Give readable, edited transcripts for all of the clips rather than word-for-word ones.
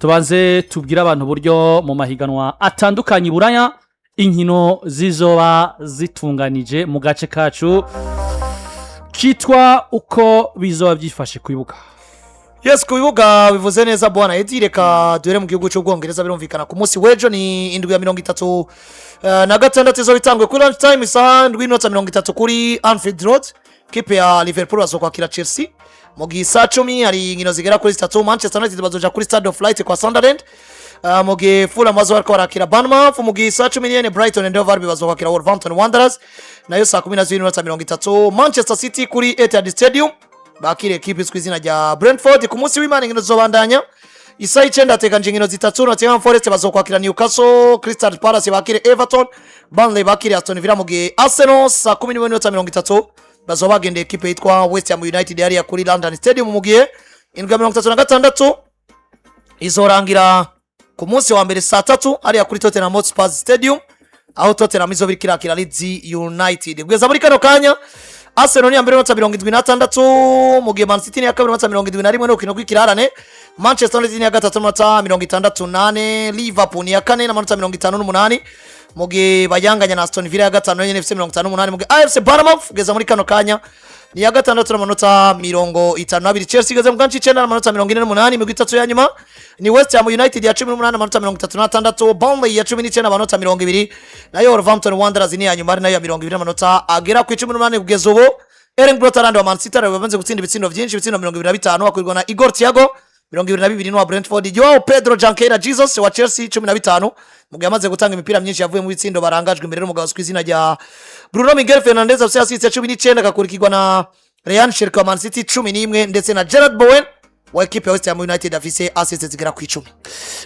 tubanze tubwira abantu buryo mu mahiganwa atandukanye buraya inkino zizoba zitunganije mu gace kacu kitwa uko bizoba byifashe kwibuka. Yes, kubibuga bivuze neza bwana Edi, reka duhere mu gihugu cy'Ubwongereza birumvikana ku munsi w'ejo ni 7:36 na gatandatu izo bitangwe kuri lunch time isaha 7:30 kuri Anfield Road. Kipe ya Liverpool bazokwakira Chelsea. Mu gihe saa 10 hari inkino zigera kuri 3 Manchester United bazoja kuri Stade of Light kwa Sunderland. Mu gihe Fulham bazokwakira Bournemouth. Mu gihe saa 10 Brighton and Hove Albion bazokwakira Wolverhampton Wanderers. Nayo saa 12:30 Manchester City kuri Etihad Stadium bakire equipe izwi izina rya Brentford. Ku munsi w'Imana inkino zobandanya isaha 9 atekanje inkino zitatu. Nottingham Forest bazokwakira Newcastle, Crystal Palace bakire Everton, Burnley bakire Aston Villa. Mu gihe Arsenal saa 10:30 bazobagenda equipe yitwa West Ham United yari kuri London Stadium. Mu gihe 36 izorangira ku munsi wa mbere saa 3 ari kuri Tottenham Hotspur Stadium aho Tottenham izobikirakira Leeds United. Gweza muri kano kanya Arsenal ni ambere 76, mu gihe Man City ni yakabiri 71 no kino kwikirarane. Manchester United ni ya gatatu 68, Liverpool ni ya kane na 58, mu gihe bayanganya na Aston Villa ya gatanu na NFC 58, mu gihe AFC Bournemouth geza muri kano kanya ni ya gatandatu na 52, Chelsea geza mu ganci 9 na 48, mu gitatu ya nyuma ni West Ham United ya 18 na 36, Burnley ya 19 na 20, nayo Wolverhampton Wanderers ni ya nyuma ari nayo ya 20 agera ku 18 kugeza ubu. Erling Brot Haaland wa Man City bamaze gutsinda ibitsindo byinshi, ibitsindo 25 akwirwa na Igor Thiago 22 wa Brentford, Joao Pedro Janqueira Jesus wa Chelsea 15, mu gihe amaze gutanga imipira myinshi yavuye mu bitsindo barangajwe imbere n'umugabo swizina rya Bruno Miguel Fernandes afite assist ya 19 agakurikirwa na Ryan Cherki wa Man City 11 ndetse na Gerard Bowen wa equipe ya West Ham United afise assist zigera ku 10.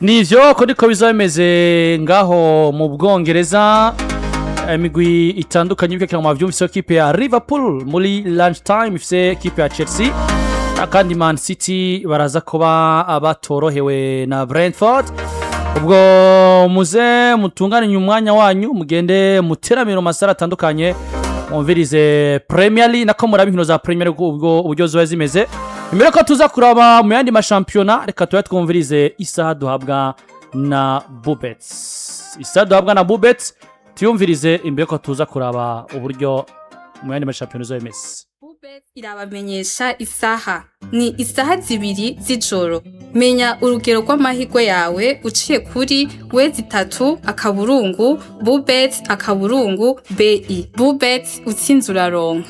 Nivyo ko ndiko bizameze ngaho mu Bwongereza imigwi itandukanye bikeka mu mavyumvise equipe ya Liverpool muri lunch time ifise equipe ya Chelsea kandi Man City baraza kuba abatorohewe na Brentford. Ubwo muze mutungane umwanya wanyu mugende muteramiro masara atandukanye mumvirize Premier League nako murabe inkino za Premier League ubwo uburyo zoba zimeze. Imbere ko tuza kuraba mu yandi mashampiyona reka tuba twumvirize isaha duhabwa na Bubets. Isaha duhabwa na Bubets tuyumvirize imbere ko tuza kuraba uburyo mu yandi mashampiyona zoba zimeze. Bubets irabamenyesha isaha ni isaha 2 z'ijoro. Menya urugero rw'amahirwe yawe uciye kuri wezi3 akaburungu Bubets akaburungu BI. Bubets utsinze uraronka.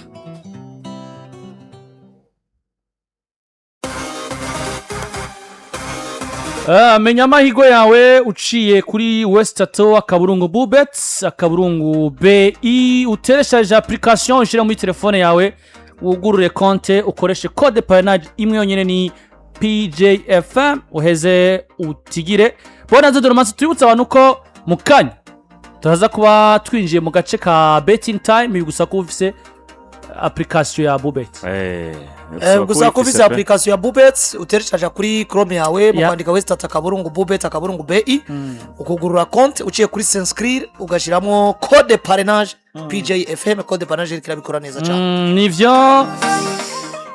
Menya amahirwe yawe uciye kuri wezi3 akaburungu Bubets akaburungu BI. Utereshaje application ushira muri telefone yawe ugurure konte ukoreshe code parrainage imwe yonyene ni PJFM uheze utigire. Bona zodoro maso twibutsa abantu ko mukanya turaza kuba twinjiye mu gace ka betting time bigusa ko ufise application ya Bubet. Gusa ko ufise application ya Bubet utereshaje kuri Chrome yawe mukandika wezi3 akaburungu Bubet akaburungu BI ukugurura konte uciye kuri Senscreen ugashiramo code parrainage PJFM code parrainage kirabikora neza cyane. Nivyo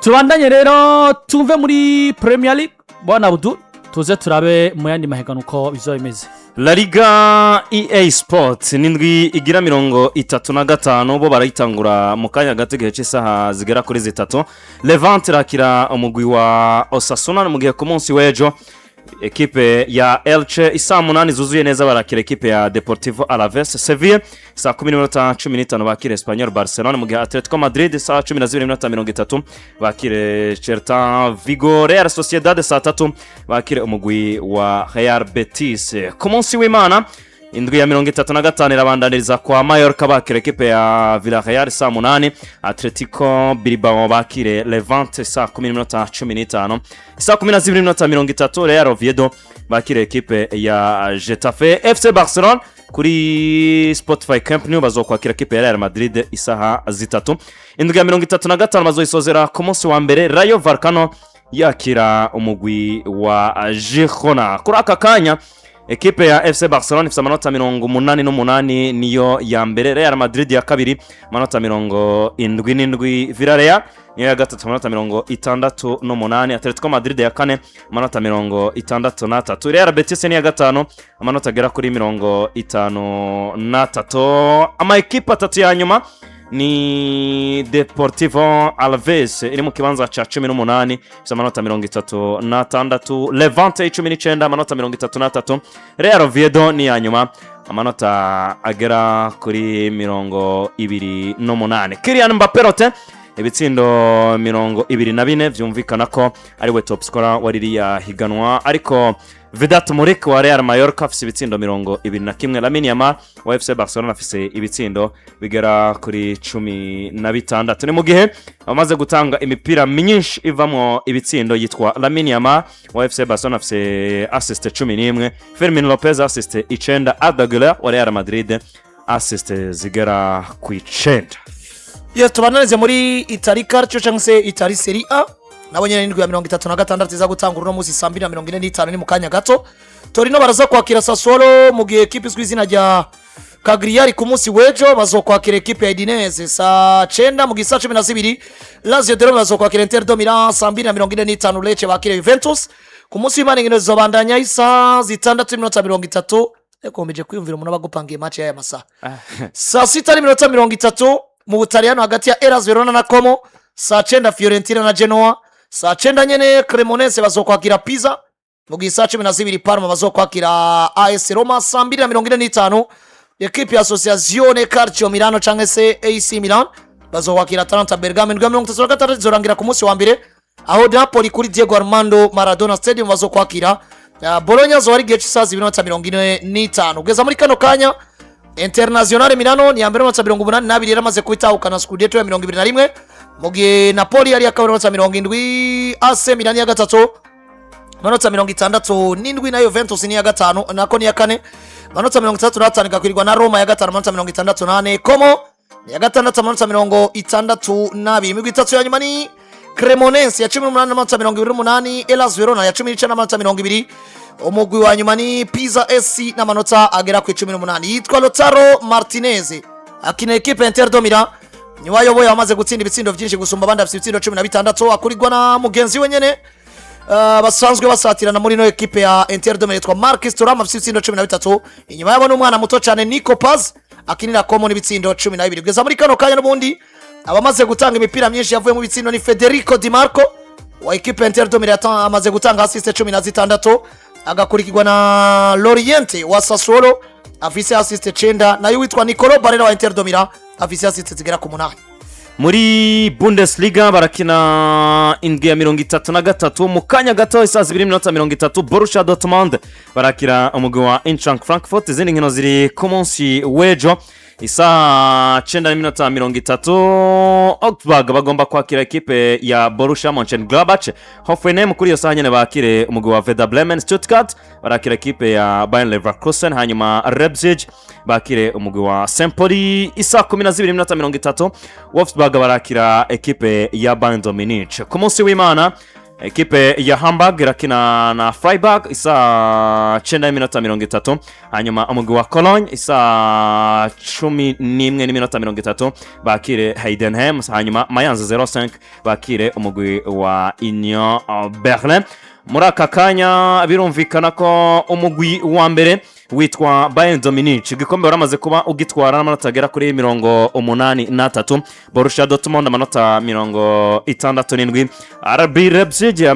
tubandanye rero tuve muri Premier League bwana Abdul tuze turabe mu yandi mahegano uko bizoba bimeze. Laliga EA Sports nindwi igira 35 bo barayitangura mu kanya gategeje cy'isaha zigera kuri 3. Levante rakira umugwi wa Osasuna mu gihe ku munsi w'ejo equipe ya Elche isa 8 zuzuye neza barakira equipe ya Deportivo Alaves. Sevilla saa 10:15 bakire Espanyol Barcelona, mu gihe Atletico Madrid saa 12:30 bakire Celta Vigo. Real Sociedad saa 3 bakire umugwi wa Real Betis. Ku munsi w'Imana indwi ya 35 irabandaniriza kwa Mallorca bakire equipe ya Villarreal saa 8, Atletico Bilbao bakire Levante saa 10:15, saa 12:30 Real Oviedo bakire equipe ya Getafe. FC Barcelona kuri Spotify Camp Nou bazokwakira equipe ya Real Madrid isaha 3. Indwi ya 35 bazoisozera ku munsi wa mbere Rayo Vallecano yakira umugwi wa Girona. Kuri aka kanya ekipe ya FC Barcelona ifite amanota 88 niyo ya mbere. Real Madrid ya kabiri amanota 77, Villarreal niyo ya gatatu amanota 68, Atletico Madrid ya kane amanota 63, Real Betis ni ya gatanu amanota agera kuri 53. Ama ekipe atatu ya nyuma ni Deportivo Alaves iri mu kibanza cha 18 ifite amanota 36, Levante 19 amanota 33, Real Oviedo ni ya nyuma amanota agera kuri 28. Kylian Mbappé rote ibitsindo 24 byumvikana ko ari we top scorer waririya higanwa, ariko Vedat Murik wa Real Mallorca afise ibitsindo 21, Lamine Yamal wa FC Barcelona afise ibitsindo bigera kuri 16. Ni mu gihe amaze gutanga imipira myinshi ivamo ibitsindo yitwa Lamine Yamal wa FC Barcelona afise assist 11, Fermin Lopez assist 9, Arda Güler wa Real Madrid assist zigera ku 9. Yes, tubananize muri Italy Calcio cyangwa se Italy Serie A. Nabo nyene n'indwi ya 36 iza gutanga uno munsi 2:45 ni mu kanya gato. Torino baraza kwakira Sassuolo mu gihe equipe izwi izina rya Cagliari ku munsi wejo bazokwakira equipe ya Udinese saa 9 mu gihe saa 12. Lazio de Roma bazokwakira Inter de Milan saa 2:45, Lecce bakira Juventus. Ku munsi w'Imana ingene zobandanya isa 6:30. Ekomeje kwiyumvira umuntu abagupangiye match ya masaha. Saa 6:30 mu Butaliyano hagati ya Hellas Verona na Como, saa 9 Fiorentina na Genoa, saa 9 nyene Cremonese bazokwakira Pisa, mu gihe saa 12 Parma bazokwakira AS Roma, saa 2:45 equipe ya Associazione Calcio Milano cyangwa se AC Milan bazokwakira Atalanta Bergamo. Indwi ya 36 zizorangira ku munsi wa mbere aho Napoli kuri Diego Armando Maradona Stadium bazokwakira Bologna zo ari gihe cy'isaha 2:45. Ugeza muri kano kanya Internazionale Milano ni ambere notsa 82 yaramaze kwitahukana Scudetto ya 21, mu gihe Napoli yari yakabona notsa 70, AC Milan ya gatatu manotsa 67 na Juventus ni ya gatanu nako ni ya kane manotsa 35 gakwirwa na Roma ya gatanu manotsa 68, Como ya gatandatu manotsa 62. Imigwi itatu ya nyuma ni Cremonese ya 18 manotsa 28, Hellas Verona ya 19 manotsa 20. Umugwi wa nyuma ni Pisa SC na manota agera ku 18. Yitwa Lautaro Martinez akina equipe Inter de Milan, ni wayoboye amaze gutsinda ibitsindo byinshi gusumba abandi afite ibitsindo 16, akurigwa na mugenzi we nyene basanzwe basatirana muri no equipe ya Inter de Milan yitwa Marcus Thuram afite ibitsindo 13. Inyuma yabo n'umwana muto cyane Nico Paz akinira Como n'ibitsindo 12. Ugeza muri kano kanya n'ubundi abamaze gutanga imipira myinshi yavuye mu bitsindo ni Federico Di Marco wa equipe Inter de Milan amaze gutanga assist 16, agakurikirwa na Loriente wa Sassuolo afise assist 9, nayo witwa Nicolo Barella wa Inter de Milan afise assist zigera ku 8. Muri Bundesliga barakina indwi ya 33 mu kanya gato isa 2:30 Borussia Dortmund barakira umugwi wa Eintracht Frankfurt. Izindi nkino ziri ku munsi wejo isa 9:30 Augsburg bagomba kwakira ekipe ya Borussia Mönchengladbach. Hoffenheim kuri yo saa nyene bakire umugwi wa Werder Bremen. Stuttgart barakira ekipe ya Bayern Leverkusen, hanyuma Leipzig bakire umugwi wa St. Pauli. Isa 12:30 Wolfsburg barakira ekipe ya Bayern Munich. Ku munsi w'Imana ekipe ya Hamburg irakina na Freiburg isa 9:30, hanyuma umugwi wa Cologne isa 11:30 bakire Heidenheim, hanyuma Mayence 05 bakire umugwi wa Union Berlin. Muri aka kanya birumvikana ko umugwi wa mbere witwa Bayern Munich igikombe baramaze kuba ugitwara n'amanota agera kuri 83, Borussia Dortmund amanota 67, RB Leipzig ya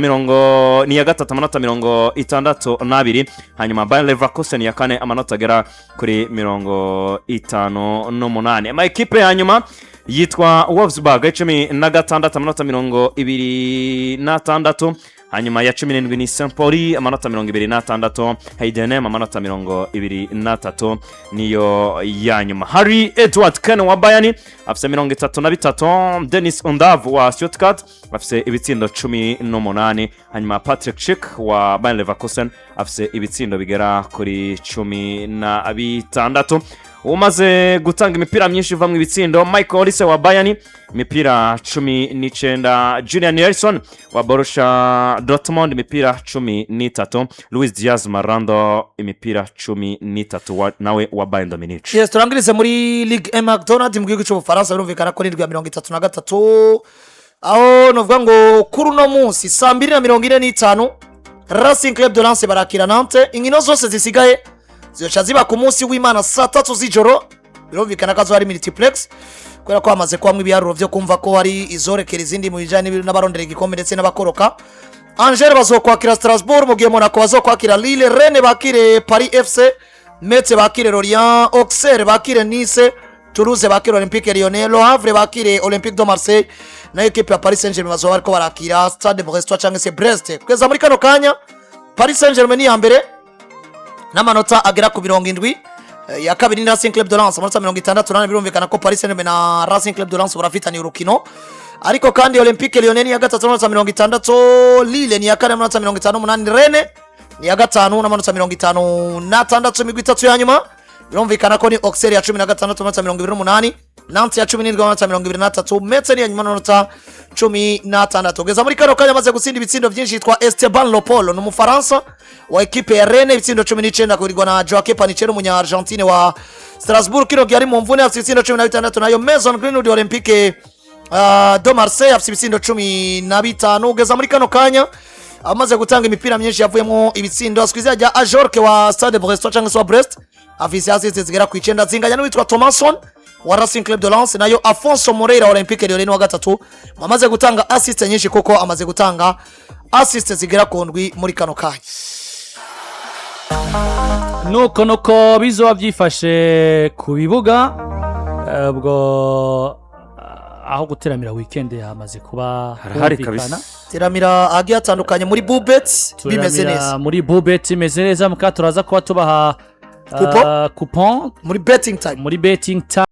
ni ya gatatu amanota 62, hanyuma Bayern Leverkusen ya kane amanota agera kuri 58. Ama ekipe ya nyuma yitwa Wolfsburg 16 amanota 26, hanyuma ya 17 ni St. Pauli amanota 26, Heidenheim amanota 23 niyo ya nyuma. Harry Edward Kane wa Bayern afise 33, Dennis Undav wa Stuttgart afise ibitsindo 18, hanyuma Patrick Schick wa Bayern Leverkusen afise ibitsindo bigera kuri 16. umaze gutanga imipira myinshi iva mu ibitsindo Michael Olise wa Bayern imipira 19, Julian Nelson wa Borussia Dortmund imipira 13, Luis Diaz Marando imipira 13 nawe wa Bayern Munich. Yes, turangirize muri Ligue McDonald mu gihugu cy'Ubufaransa birumvikana ko n'indwi ya 33 aho novuga ngo kuri uno munsi saa 2:45 Racing Club de Lens barakira Nantes. Inkino zose zisigaye zizoca ziba ku munsi w'Imana saa 3 z'ijoro birumvikana ko ari multiplex kubera ko hamaze kwamwe ibiharuro byo kumva ko hari izorekera izindi mu bijanye n'abarondera igikombe ndetse n'abakoroka. Angers bazokwakira Strasbourg, mu gihe Monaco bazokwakira Lille, Rennes bakire Paris FC, Metz bakire Lorient, Auxerre bakire Nice, Toulouse bakire Olympique Lyonnais, Le Havre bakire Olympique de Marseille, na equipe ya Paris Saint-Germain bazoba bariko barakira Stade Brestois cyangwa se Brest. Kweza muri kano kanya Paris Saint-Germain ni ya mbere n'amanota agera ku 70, ya kabiri ni Racing Club de Lens amanota 68, birumvikana ko Paris Saint-Germain na Racing Club de Lens barafitanye urukino. Ariko kandi Olympique Lyonnais ni ya gatatu n'amanota 60, Lille ni ya kane n'amanota 58, Rennes ni ya gatanu n'amanota 56, imigwi itatu ya nyuma birumvikana ko ni Auxerre ya 16 n'amanota 28, Nantes ya 17 n'amanota 23, Metz ni ya nyuma n'amanota 16. Geza muri kano kanya amaze gutsinda ibitsindo byinshi yitwa Esteban Lopolo n'umufaransa wa equipe ya Rennes, ibitsindo 19 kurirwa na Joaquin Panichero umunya Argentine wa Strasbourg. Kino yari mu mvune afite ibitsindo 16, nayo Maison Greenwood wa Olympique de Marseille afite ibitsindo 15. Geza muri kano kanya amaze gutanga imipira myinshi yavuyemo ibitsindo askwizia ya Ajorque wa Stade Brestois cyangwa se wa Brest afise assist zigera ku 9 zinganya n'uwitwa Thomason wa Racing Club de Lens, nayo Afonso Moreira wa Olympique Lyonnais wa gatatu amaze gutanga assist nyinshi kuko amaze gutanga assist zigera ku ndwi muri kano kanya. nuko bizoba byifashe ku bibuga ubwo aho guteramira weekend yamaze kuba harahari kabisa. Teramira agiye atandukanye muri Bubet bimeze neza, muri Bubet imeze neza, muka turaza kuba tubaha coupon muri betting time.